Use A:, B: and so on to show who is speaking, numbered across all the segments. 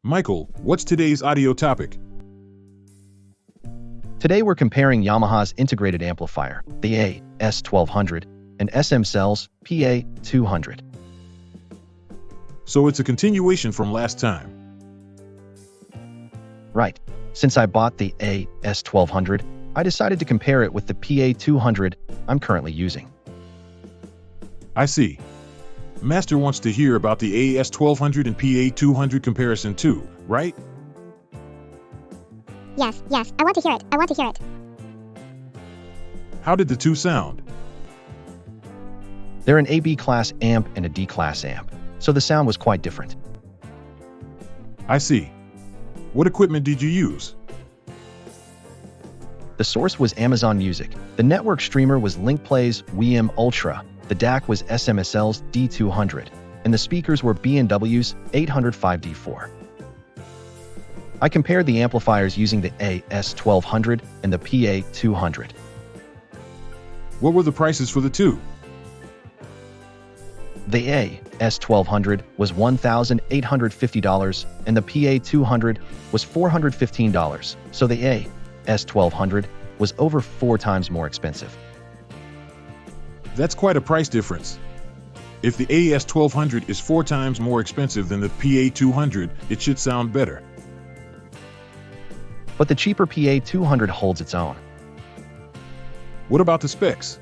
A: Michael, what's today's audio topic?
B: Today we're comparing Yamaha's integrated amplifier, the A-S1200, and SMSL's PA200.
A: So it's a continuation from last time.
B: Right. Since I bought the A-S1200, I decided to compare it with the PA200 I'm currently using.
A: I see. Master wants to hear about the A-S1200 and PA200 comparison too, right?
C: Yes, I want to hear it.
A: How did the two sound?
B: They're an AB class amp and a D class amp, so the sound was quite different.
A: I see. What equipment did you use?
B: The source was Amazon Music, the network streamer was LinkPlay's WM Ultra, the DAC was SMSL's D200, and the speakers were B&W's 805D4. I compared the amplifiers using the A-S1200 and the PA200.
A: What were the prices for the two?
B: The A-S1200 was $1,850 and the PA200 was $415, so the A-S1200 was over 4 times more expensive.
A: That's quite a price difference. If the A-S1200 is 4 times more expensive than the PA200, it should sound better.
B: But the cheaper PA200 holds its own.
A: What about the specs?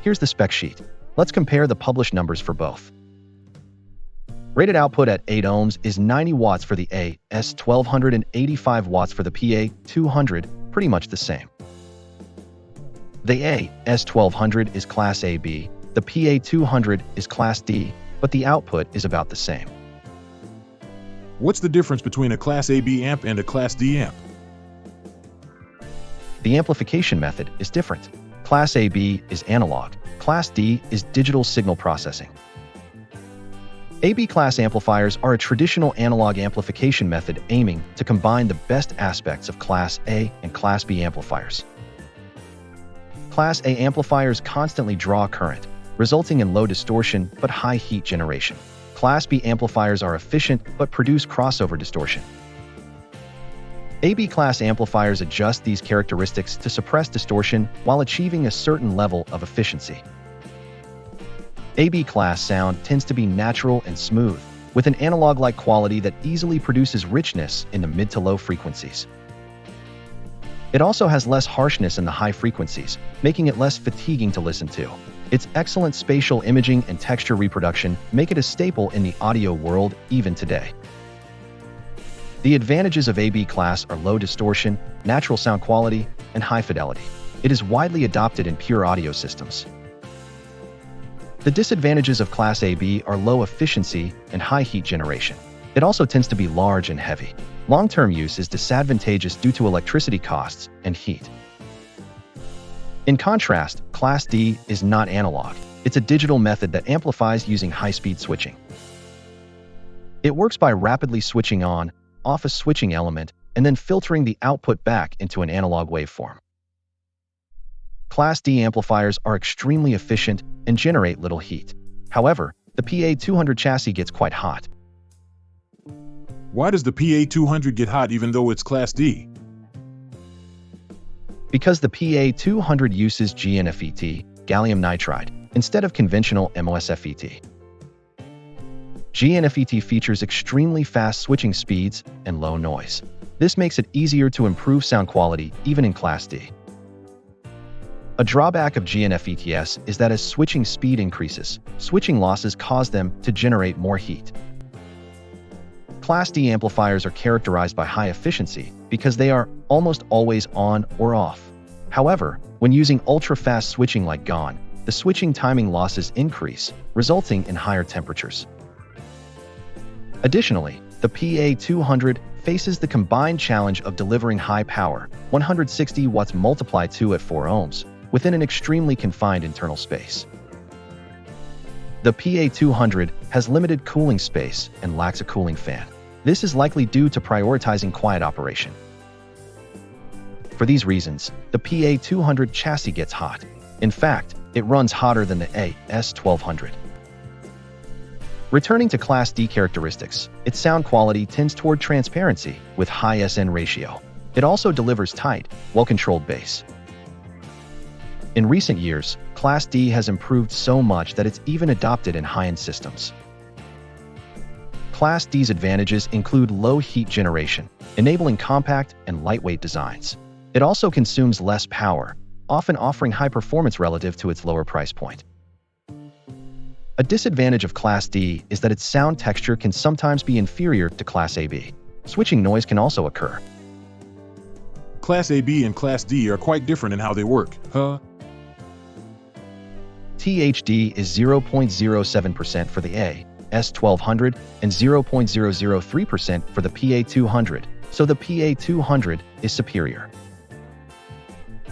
B: Here's the spec sheet. Let's compare the published numbers for both. Rated output at 8 ohms is 90 watts for the A-S1200 and 85 watts for the PA200, pretty much the same. The A-S1200 is Class AB, the PA200 is Class D, but the output is about the same.
A: What's the difference between a Class AB amp and a Class D amp?
B: The amplification method is different. Class AB is analog, Class D is digital signal processing. AB class amplifiers are a traditional analog amplification method aiming to combine the best aspects of Class A and Class B amplifiers. Class A amplifiers constantly draw current, resulting in low distortion but high heat generation. Class B amplifiers are efficient but produce crossover distortion. AB class amplifiers adjust these characteristics to suppress distortion while achieving a certain level of efficiency. AB class sound tends to be natural and smooth, with an analog-like quality that easily produces richness in the mid to low frequencies. It also has less harshness in the high frequencies, making it less fatiguing to listen to. Its excellent spatial imaging and texture reproduction make it a staple in the audio world even today. The advantages of AB class are low distortion, natural sound quality, and high fidelity. It is widely adopted in pure audio systems. The disadvantages of Class AB are low efficiency and high heat generation. It also tends to be large and heavy. Long-term use is disadvantageous due to electricity costs and heat. In contrast, Class D is not analog. It's a digital method that amplifies using high-speed switching. It works by rapidly switching on, off a switching element, and then filtering the output back into an analog waveform. Class D amplifiers are extremely efficient and generate little heat. However, the PA200 chassis gets quite hot.
A: Why does the PA200 get hot even though it's Class D?
B: Because the PA200 uses GNFET, gallium nitride, instead of conventional MOSFET. GNFET features extremely fast switching speeds and low noise. This makes it easier to improve sound quality even in Class D. A drawback of GNFETs is that as switching speed increases, switching losses cause them to generate more heat. Class D amplifiers are characterized by high efficiency because they are almost always on or off. However, when using ultra-fast switching like GON, the switching timing losses increase, resulting in higher temperatures. Additionally, the PA200 faces the combined challenge of delivering high power, 160 watts multiplied 2 at 4 ohms, within an extremely confined internal space. The PA200 has limited cooling space and lacks a cooling fan. This is likely due to prioritizing quiet operation. For these reasons, the PA200 chassis gets hot. In fact, it runs hotter than the A-S1200. Returning to Class D characteristics, its sound quality tends toward transparency with high SN ratio. It also delivers tight, well-controlled bass. In recent years, Class D has improved so much that it's even adopted in high-end systems. Class D's advantages include low heat generation, enabling compact and lightweight designs. It also consumes less power, often offering high performance relative to its lower price point. A disadvantage of Class D is that its sound texture can sometimes be inferior to Class AB. Switching noise can also occur.
A: Class AB and Class D are quite different in how they work, huh?
B: THD is 0.07% for the A-S1200 and 0.003% for the PA200, so the PA200 is superior.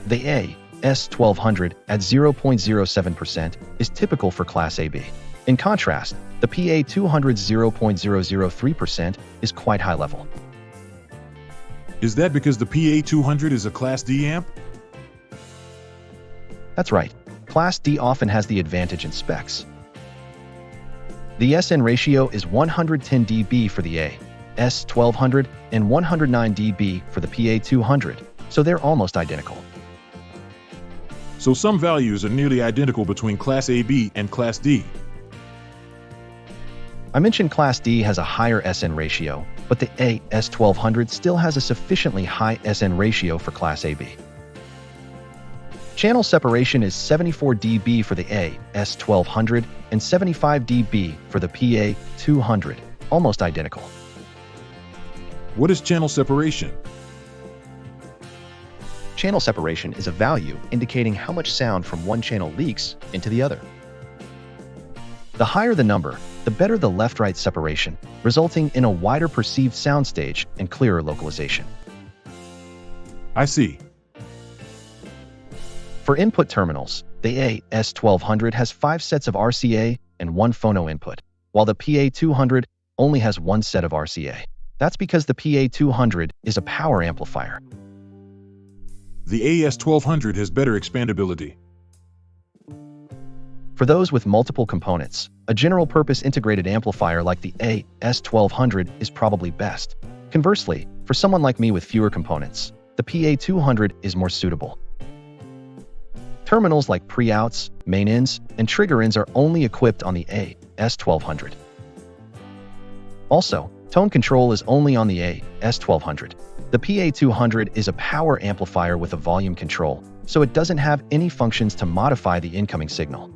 B: The A-S1200 at 0.07% is typical for Class AB. In contrast, the PA200's 0.003% is quite high level.
A: Is that because the PA200 is a Class D amp?
B: That's right. Class D often has the advantage in specs. The SN ratio is 110 dB for the A-S1200 and 109 dB for the PA200, so they're almost identical.
A: So some values are nearly identical between Class AB and Class D.
B: I mentioned Class D has a higher SN ratio, but the A-S1200 still has a sufficiently high SN ratio for Class AB. Channel separation is 74 dB for the A-S1200 and 75 dB for the PA200, almost identical.
A: What is channel separation?
B: Channel separation is a value indicating how much sound from one channel leaks into the other. The higher the number, the better the left-right separation, resulting in a wider perceived soundstage and clearer localization.
A: I see.
B: For input terminals, the A-S1200 has 5 sets of RCA and 1 phono input, while the PA200 only has 1 set of RCA. That's because the PA200 is a power amplifier.
A: The AS1200 has better expandability.
B: For those with multiple components, a general-purpose integrated amplifier like the AS1200 is probably best. Conversely, for someone like me with fewer components, the PA200 is more suitable. Terminals like pre-outs, main ins, and trigger ins are only equipped on the AS1200. Also, tone control is only on the AS1200. The PA200 is a power amplifier with a volume control, so it doesn't have any functions to modify the incoming signal.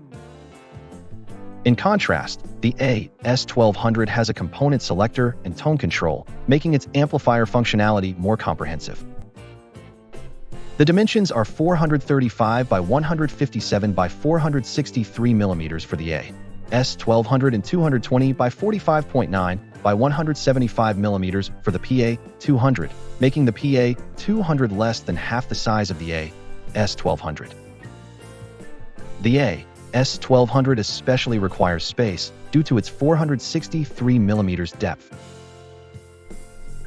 B: In contrast, the AS1200 has a component selector and tone control, making its amplifier functionality more comprehensive. The dimensions are 435 by 157 by 463 mm for the AS1200 and 220 by 45.9 by 175 mm for the PA200, making the PA200 less than half the size of the AS1200. The AS1200 especially requires space due to its 463 mm depth.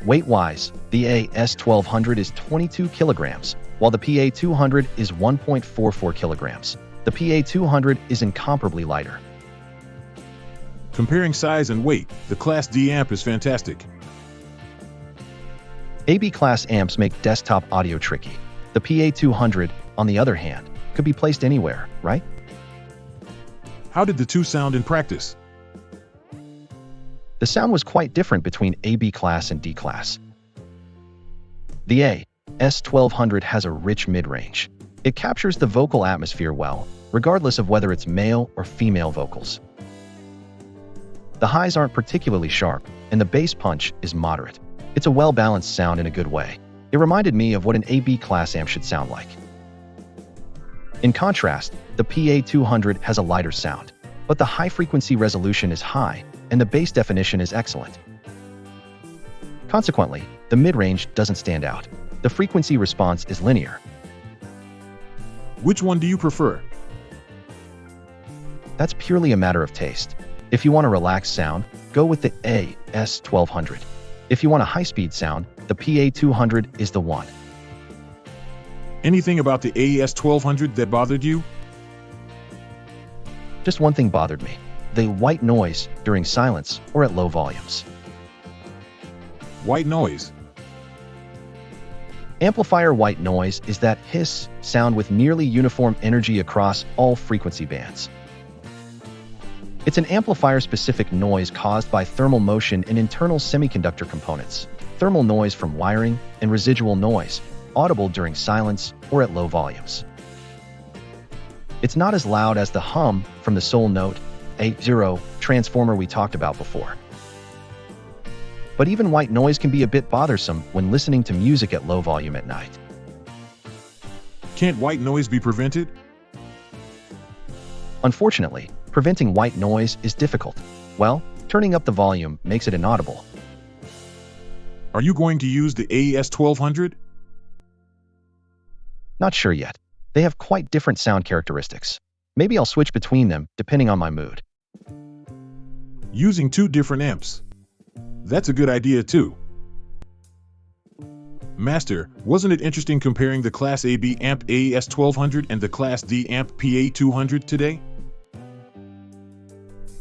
B: Weight-wise, the AS1200 is 22 kilograms, while the PA200 is 1.44 kilograms. The PA200 is incomparably lighter.
A: Comparing size and weight, the Class D amp is fantastic.
B: AB class amps make desktop audio tricky. The PA200, on the other hand, could be placed anywhere, right?
A: How did the two sound in practice?
B: The sound was quite different between AB class and D class. The AS1200 has a rich mid-range. It captures the vocal atmosphere well, regardless of whether it's male or female vocals. The highs aren't particularly sharp, and the bass punch is moderate. It's a well-balanced sound in a good way. It reminded me of what an AB class amp should sound like. In contrast, the PA200 has a lighter sound, but the high-frequency resolution is high, and the bass definition is excellent. Consequently, the mid-range doesn't stand out. The frequency response is linear.
A: Which one do you prefer?
B: That's purely a matter of taste. If you want a relaxed sound, go with the AS1200. If you want a high-speed sound, the PA200 is the one.
A: Anything about the AS1200 that bothered you?
B: Just one thing bothered me. the white noise during silence or at low volumes.
A: White noise.
B: Amplifier white noise is that hiss sound with nearly uniform energy across all frequency bands. It's an amplifier-specific noise caused by thermal motion in internal semiconductor components, thermal noise from wiring, and residual noise, audible during silence or at low volumes. It's not as loud as the hum from the sole note A0 transformer we talked about before. But even white noise can be a bit bothersome when listening to music at low volume at night.
A: Can't white noise be prevented?
B: Unfortunately, preventing white noise is difficult. Well, turning up the volume makes it inaudible.
A: Are you going to use the A-S1200?
B: Not sure yet. They have quite different sound characteristics. Maybe I'll switch between them depending on my mood.
A: Using two different amps. That's a good idea too. Master, wasn't it interesting comparing the Class AB amp A-S1200 and the Class D amp PA200 today?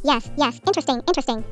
C: Yes, interesting.